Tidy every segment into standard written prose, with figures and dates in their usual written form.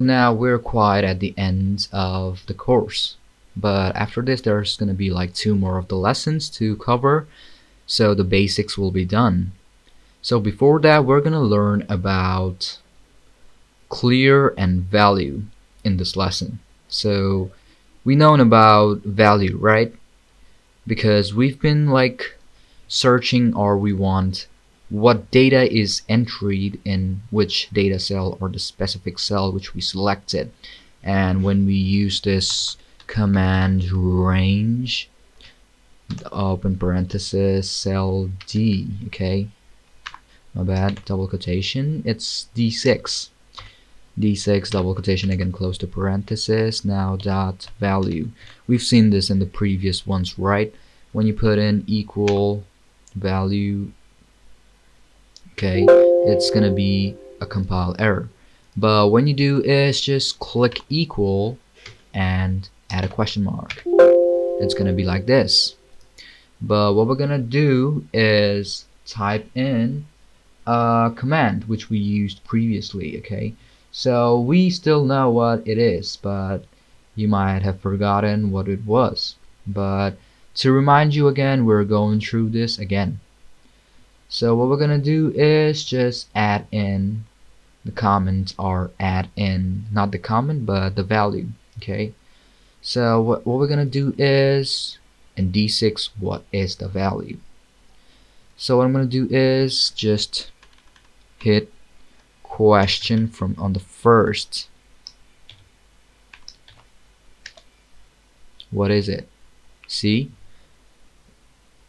Now we're quite at the end of the course, but after this there's going to be like 2 more of the lessons to cover, so the basics will be done. So before that, we're going to learn about clear and value in this lesson. So we know about value, right? Because we've been like searching, or we want what data is entered in which data cell or the specific cell which we selected. And when we use this command range, open parenthesis, cell D, okay, my bad, double quotation, it's D6. D6 double quotation again, close the parenthesis, now dot value. We've seen this in the previous ones, right? When you put in equal value, okay, it's gonna be a compile error. But when you do is just click equal and add a question mark. It's gonna be like this. But what we're gonna do is type in a command which we used previously, okay? So we still know what it is, but you might have forgotten what it was. But to remind you again, we're going through this again. So what we're gonna do is just add in the comment, or add in not the comment but the value, okay? So what we're gonna do is in D6, what is the value? So what I'm gonna do is just hit question from on the first. What is it? See,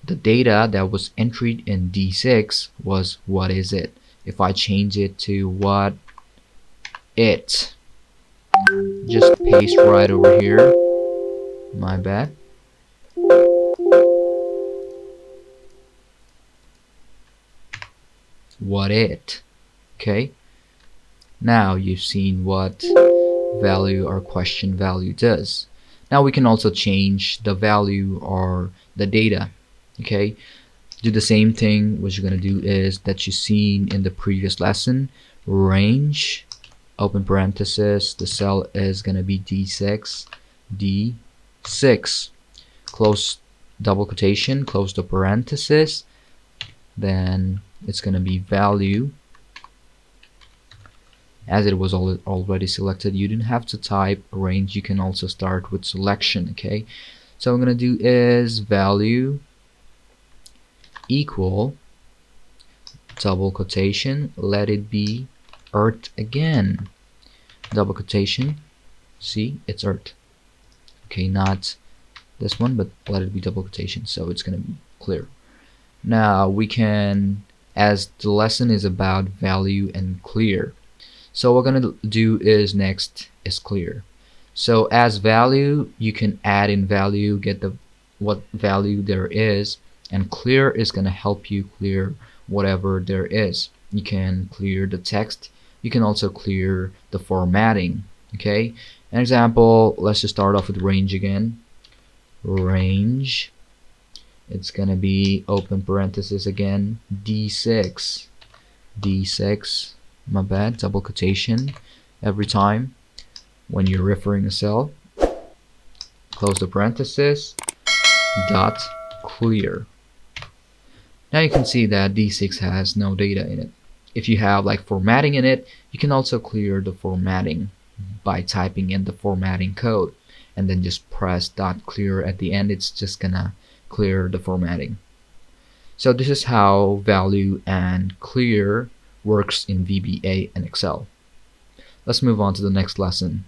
the data that was entered in D6 was what is it. If I change it to what it, just paste right over here, my bad, what it, okay? Now you've seen what value or question value does. Now we can also change the value or the data, okay? Do the same thing. What you're gonna do is that you've seen in the previous lesson, range, open parenthesis, the cell is gonna be D6, D6, close double quotation, close the parenthesis, then it's gonna be value. As it was already selected, you didn't have to type range, you can also start with selection, okay? So what I'm gonna do is value equal double quotation, let it be earth again, double quotation, see, it's earth, okay, not this one, but let it be double quotation, so it's gonna be clear. Now we can, as the lesson is about value and clear, so what we're gonna do is next is clear. So as value, you can add in value, get the what value there is, and clear is gonna help you clear whatever there is. You can clear the text, you can also clear the formatting, okay? An example, let's just start off with range again. Range, it's gonna be open parenthesis again, D6, D6, my bad, double quotation every time when you're referring a cell, close the parenthesis, dot clear. Now you can see that D6 has no data in it. If you have like formatting in it, you can also clear the formatting by typing in the formatting code and then just press dot clear at the end. It's just gonna clear the formatting. So this is how value and clear works in VBA and Excel. Let's move on to the next lesson.